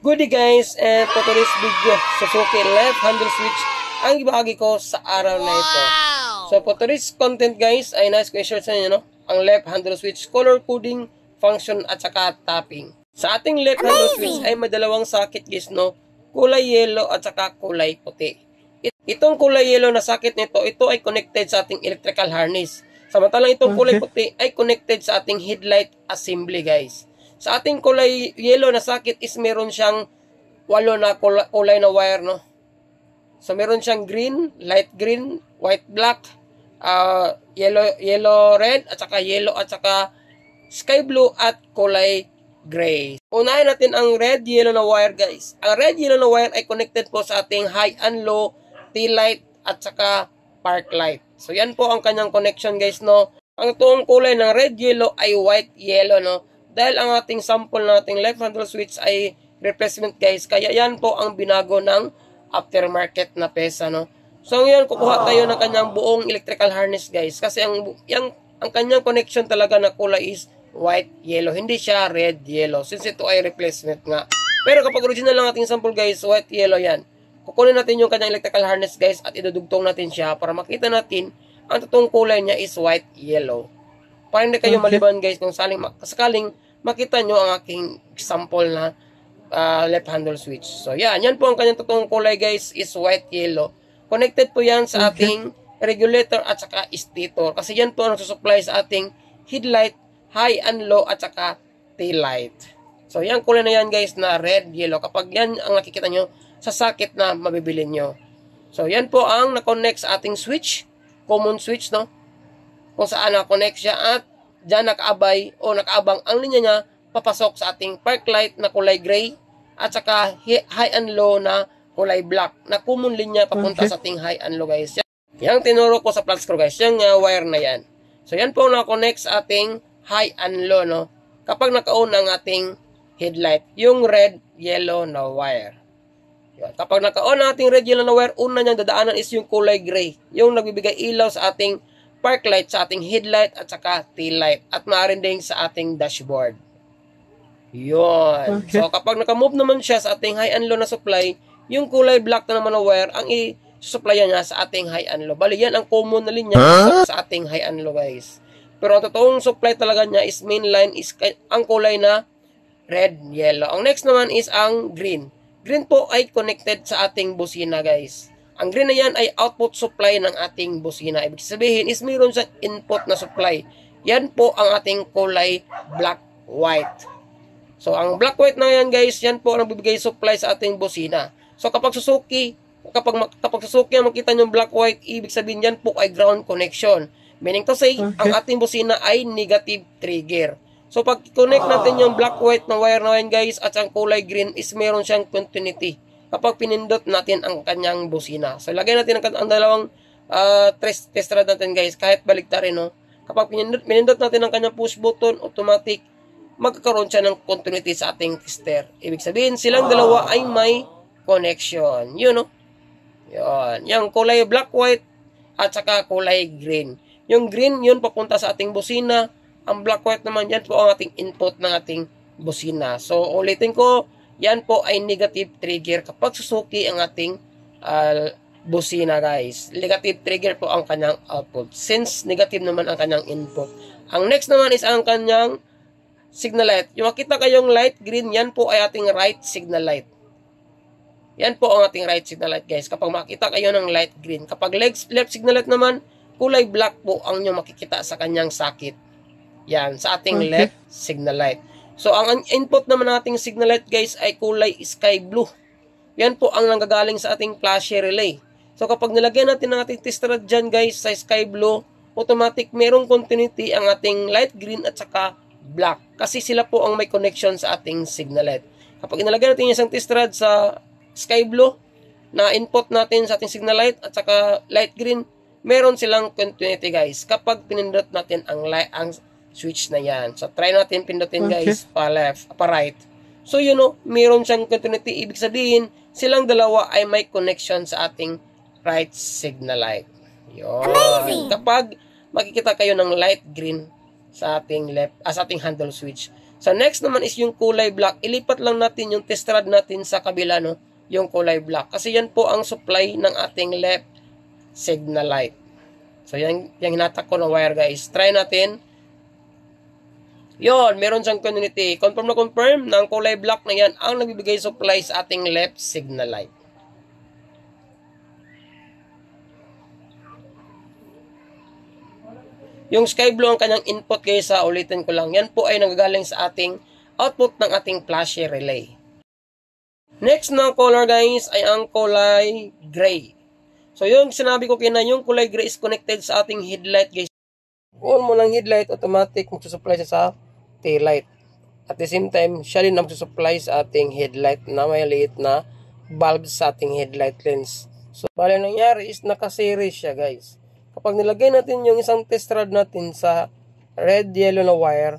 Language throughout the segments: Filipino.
Good day guys, and for today's video, Suzuki left handle switch ang ibahagi ko sa araw na ito. So for today's content guys, ay nice ko i-share sa inyo ang left handle switch, color coding, function at saka tapping. Sa ating left handle switch ay may dalawang socket guys, kulay yellow at saka kulay puti. Itong kulay yellow na socket nito, ito ay connected sa ating electrical harness. Samantalang itong kulay puti ay connected sa ating headlight assembly guys. Sa ating kulay yellow na socket is meron siyang 8 na kulay na wire, So meron siyang green, light green, white black, yellow red at saka yellow at saka sky blue at kulay gray. Unahin natin ang red yellow na wire guys. Ang red yellow na wire ay connected po sa ating high and low tail light at saka park light. So yan po ang kanyang connection guys, Ang tuong kulay ng red yellow ay white yellow, Dahil ang ating sample nating left handle switch ay replacement guys, kaya yan po ang binago ng aftermarket na pesa, So ngayon kukuha tayo ng kanyang buong electrical harness guys, kasi ang kanyang connection talaga na kulay is white yellow, hindi siya red yellow, since ito ay replacement nga. Pero kapag original lang ating sample guys, white yellow yan. Kukunin natin yung kanyang electrical harness guys at idudugtong natin siya para makita natin ang totoong kulay niya is white yellow. Para hindi kayo maliban guys kung sakaling makita nyo ang aking example na left handle switch. So yan po ang kanyang totoong kulay guys is white yellow. Connected po yan sa ating regulator at saka stator. Kasi yan po ang nagsusupply sa ating headlight, high and low at saka tail light. So yan kulay na yan guys na red yellow. Kapag yan ang nakikita nyo sa socket na mabibili nyo. So yan po ang na-connect sa ating switch, common switch, kung saan na-connect siya at diyan nakaabang ang linya niya papasok sa ating park light na kulay gray at saka high and low na kulay black na common linya papunta sa ating high and low guys. Yang tinuro ko sa flat screw guys, yung wire na yan. So yan po na-connect sa ating high and low, kapag naka-on ang ating headlight, yung red yellow na wire. Yan. Kapag naka-on ang ating red yellow na wire, una niyang dadaanan is yung kulay gray, yung nagbibigay ilaw sa ating park light, sa ating headlight at saka tail light at maaaring din sa ating dashboard. Yun. So kapag naka-move naman siya sa ating high and low na supply, yung kulay black na naman na wire ang i-supplyan niya sa ating high and low. Bali yan ang common na linya sa ating high and low guys. Pero ang totoong supply talaga niya is main line is ang kulay na red yellow. Ang next naman is ang green. Green po ay connected sa ating busina guys. Ang green na yan ay output supply ng ating busina. Ibig sabihin is mayroon sa input na supply. Yan po ang ating kulay black white. So ang black white na yan guys, yan po ang nagbibigay supply sa ating busina. So kapag Suzuki ang makita nyo black white, ibig sabihin yan po ay ground connection. Meaning to say, ang ating busina ay negative trigger. So pag connect natin yung black white na wire na yan guys at ang kulay green is meron siyang continuity kapag pinindot natin ang kanyang busina. So, lagay natin ang dalawang test rod natin guys, kahit baligtad rin, Kapag pinindot natin ang kanyang push button, automatic, magkakaroon siya ng continuity sa ating tester. Ibig sabihin, silang dalawa ay may connection. Yun, Yun. Yung kulay black, white, at saka kulay green. Yung green, yun papunta sa ating busina. Ang black, white naman, yan po ang ating input ng ating busina. So, ulitin ko, yan po ay negative trigger kapag Suzuki ang ating busina guys. Negative trigger po ang kanyang output since negative naman ang kanyang input. Ang next naman is ang kanyang signal light. Yung makita kayong light green, yan po ay ating right signal light. Yan po ang ating right signal light guys. Kapag makita kayo ng light green. Kapag left signal light naman, kulay black po ang nyo makikita sa kanyang socket. Yan, sa ating left signal light. So, ang input naman nating signal light guys ay kulay sky blue. Yan po ang nanggagaling sa ating flashy relay. So, kapag nilagyan natin ang ating test rod dyan guys sa sky blue, automatic merong continuity ang ating light green at saka black. Kasi sila po ang may connection sa ating signal light. Kapag inalagyan natin yung isang test rod sa sky blue na input natin sa ating signal light at saka light green, meron silang continuity guys. Kapag pinindot natin ang switch na yan. So, try natin pindutin guys, pa left, pa right. So, meron siyang continuity. Ibig sabihin, silang dalawa ay may connection sa ating right signal light. Yun. Amazing! Kapag makikita kayo ng light green sa ating sa ating handle switch, Sa next naman is yung kulay black. Ilipat lang natin yung test rod natin sa kabila, no? Yung kulay black. Kasi yan po ang supply ng ating left signal light. So, yan hinatak ko na wire, guys. Try natin. Yon, meron siyang continuity. Confirm na ang kulay black na yan ang nagbibigay supply sa ating left signal light. Yung sky blue ang kanyang input, guys, ulitin ko lang. Yan po ay nanggagaling sa ating output ng ating flashy relay. Next na color, guys, ay ang kulay gray. So, yung sinabi ko kina, yung kulay gray is connected sa ating headlight, guys. On mo ng headlight, automatic magsusupply siya sa taillight. At the same time, siya din magsusupply sa ating headlight na may liit na bulb sa ating headlight lens. So, bali nangyari is nakaseries siya, guys. Kapag nilagay natin yung isang test rod natin sa red, yellow na wire,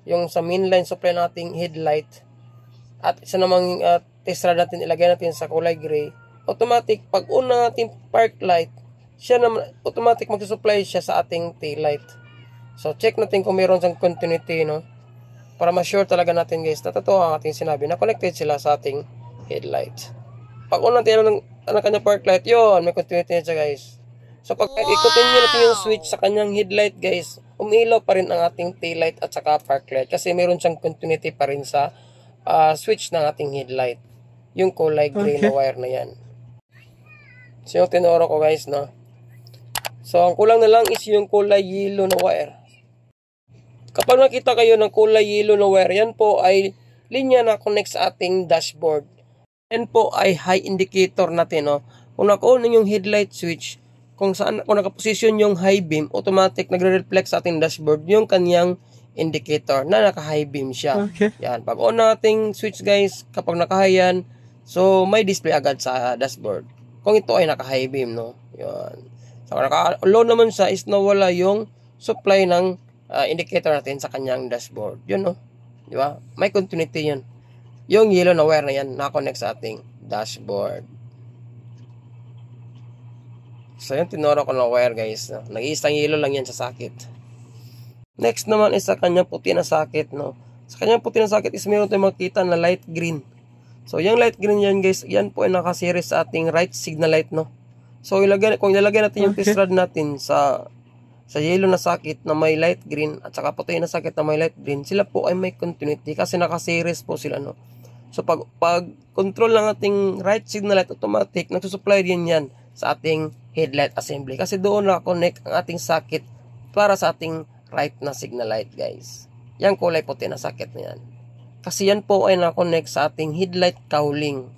yung sa mainline supply nating headlight, at isa namang test rod natin ilagay natin sa kulay gray, automatic, pag una natin park light, siya naman, automatic magsusupply siya sa ating tail light. So, check natin kung mayroon siyang continuity, no? Para ma-sure talaga natin, guys, na totoo ang ating sinabi na connected sila sa ating headlight. Pag una natin ang kanyang park light, yun, may continuity na siya, guys. So, pag i-continue natin yung switch sa kanyang headlight, guys, umilaw pa rin ang ating taillight at saka park light kasi meron siyang continuity pa rin sa switch ng ating headlight. Yung kulay gray na wire na yan. So, yung tinuro ko, guys, no? So, ang kulang na lang is yung kulay yellow na wire. Kapag nakita kayo ng kulay yellow na wire, yan po ay linya na connect sa ating dashboard. Yan po ay high indicator natin, no? Kung naka-on yung headlight switch, kung nakaposisyon yung high beam, automatic nagre-reflect sa ating dashboard yung kanyang indicator na naka-high beam siya. Okay. Yan. Pag on nating switch, guys, kapag naka-high yan, so may display agad sa dashboard. Kung ito ay naka-high beam, no? Yan. So, naka-low naman siya is nawala yung supply ng indicator natin sa kanyang dashboard. Yun, no? Di ba? May continuity yun. Yung yellow na wire na yan, naka-connect sa ating dashboard. So, yung tinuro ko na wire, guys. No? Nag-iisang yellow lang yan sa socket. Next naman is sa kanyang puti na socket, no? Sa kanyang puti na socket is meron tayong makita na light green. So, yung light green yan, guys, yan po ay nakaseries sa ating right signal light, no? So, kung ilalagay natin yung test rod natin sa yellow na socket na may light green at saka puti na socket na may light green, sila po ay may continuity kasi nakaseries po sila, no? So, pag control ng ating right signal light, automatic, nagsusupply din yan sa ating headlight assembly kasi doon naka-connect ang ating socket para sa ating right na signal light, guys. Yang kulay puti na socket na yan. Kasi yan po ay naka-connect sa ating headlight cowling.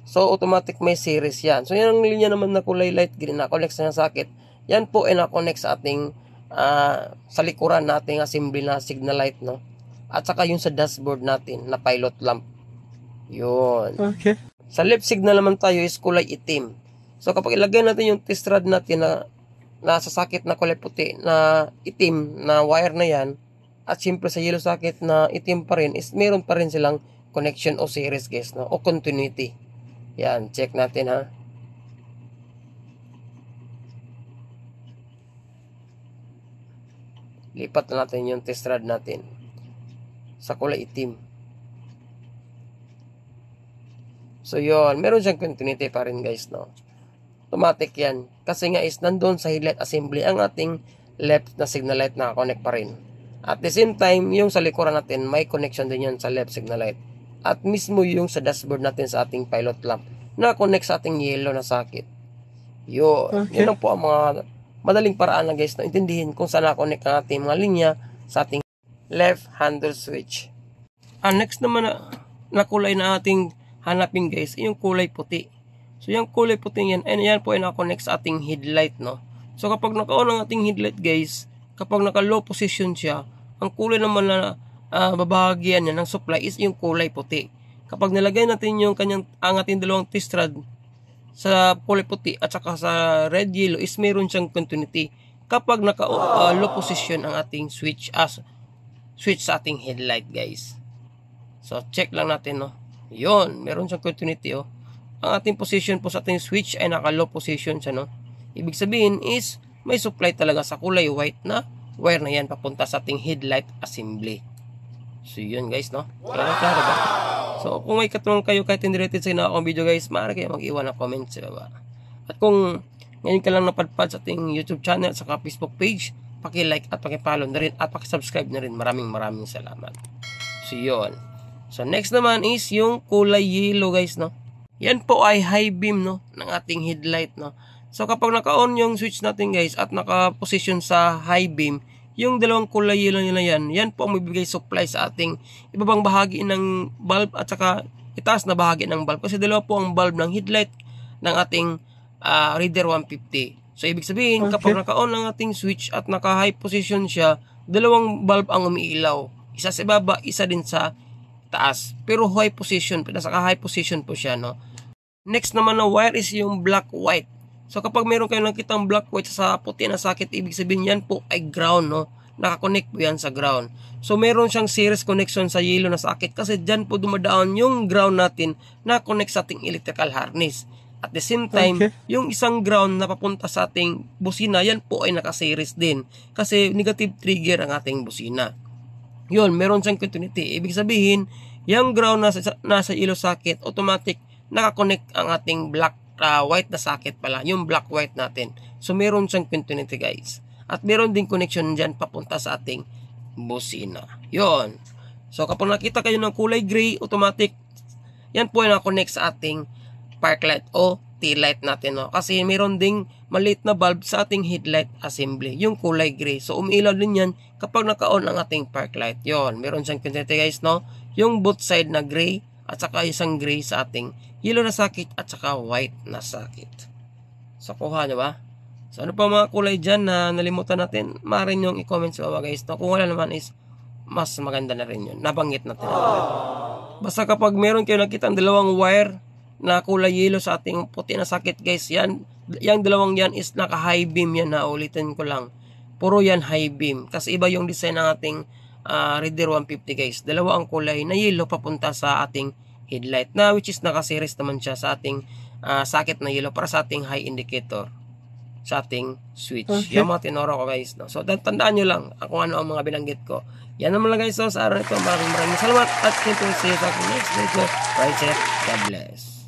So, automatic may series yan. So, yan ang linya naman na kulay light green na-connect sa socket. Yan po ay naka-connect sa ating sa likuran nating assembly na signal light, no? At saka yung sa dashboard natin na pilot lamp. Yun. Okay. Sa left signal naman tayo is kulay itim. So, kapag ilagay natin yung test rod natin na nasa socket na kulay puti na itim na wire na yan, at siyempre sa yellow socket na itim pa rin, is meron pa rin silang connection o series, guys, no? O continuity. Yan, check natin, ha. Lipat na natin yung test rod natin sa kulay itim. So, yun, meron siyang continuity pa rin, guys, no? Automatic yan. Kasi nga is nandun sa headlight assembly ang ating left na signal light na connect pa rin. At the same time, yung sa likuran natin, may connection din yan sa left signal light. At mismo yung sa dashboard natin sa ating pilot lamp na connect sa ating yellow na socket. Yun. Okay. Yun lang po ang mga madaling paraan na, guys, na intindihin kung saan na-connect ang ating mga linya sa ating left handle switch. Next naman na kulay na ating hanapin, guys, yung kulay puti. So, yung kulay puti yan, and yan po ay naka-connect sa ating headlight, no? So, kapag naka-on ang ating headlight, guys, kapag naka-low position siya, ang kulay naman na babahagyan niya ng supply is yung kulay puti. Kapag nilagay natin yung ang ating dalawang test rod sa kulay puti at saka sa red yellow is meron siyang continuity. Kapag naka-low position ang ating switch sa ating headlight, guys. So, check lang natin, no? Yun, meron siyang continuity, oh. Ang ating position po sa ating switch ay naka-low position siya, no? Ibig sabihin is may supply talaga sa kulay white na wire na yan papunta sa ating headlight assembly. So yun guys, no? Klaro ba? So kung may katanungan kayo kahit hindi related sa ginawa kong video guys, maaari kayo mag-iwan ng comment sa baba. At kung ngayon ka lang napadpad sa ating YouTube channel at saka Facebook page, paki-like at paki-follow na rin at paki-subscribe na rin. Maraming salamat. So yun. So next naman is yung kulay yellow guys, no? Yan po ay high beam, no, ng ating headlight, no. So kapag naka-on yung switch natin guys at naka-position sa high beam, yung dalawang kulay yellow nila yan po ang magbibigay supply sa ating ibabang bahagi ng bulb at saka itaas na bahagi ng bulb. Kasi dalawa po ang bulb ng headlight ng ating Raider 150. So ibig sabihin, kapag naka-on ang ating switch at naka-high position siya, dalawang bulb ang umiilaw. Isa sa ibaba, isa din sa taas. Pero high position, nasa high position po siya, no. Next naman na wire is yung black white. So kapag meron kayo nakitang black white sa puti na socket, ibig sabihin yan po ay ground, no. Nakakonect po yan sa ground. So meron siyang series connection sa yellow na socket kasi dyan po dumadaan yung ground natin na connect sa ating electrical harness. At the same time, yung isang ground na papunta sa ating busina, yan po ay nakaseries din kasi negative trigger ang ating busina. Yun, meron siyang continuity. Ibig sabihin, yung ground nasa yellow socket, automatic nakakonect ang ating black white na socket pala, yung black white natin. So meron siyang continuity guys. At meron din connection dyan papunta sa ating busina. Yun. So kapag nakita kayo ng kulay gray, automatic yan po ay nakakonect sa ating park light o tail light natin, no? Kasi meron ding maliit na bulb sa ating headlight assembly, yung kulay gray. So umiilaw din yan kapag naka-on ang ating park light. Yun, meron siyang continuity guys, no? Yung both side na gray at saka isang gray sa ating yellow na socket at saka white na socket. So kuha nyo ba? So ano pa mga kulay dyan na nalimutan natin, maaari nyo i-comment sa baba guys, no? Kung wala naman is mas maganda na rin yun, nabanggit natin. Basta kapag meron kayo nakita ang dalawang wire na kulay yellow sa ating puti na socket guys, yan, yung dalawang yan is naka high beam yan, na ulitin ko lang, puro yan high beam kasi iba yung design ng ating Raider 150 guys. Dalawa ang kulay na yellow papunta sa ating headlight, na which is naka-series naman siya sa ating socket na yellow para sa ating high indicator sa ating switch. Yung mga tinuro ko guys, no? So tandaan nyo lang kung ano ang mga binanggit ko. Yan naman lang guys, so sa araw nito maraming salamat at siyempre see you sa aking next video. Right, God bless.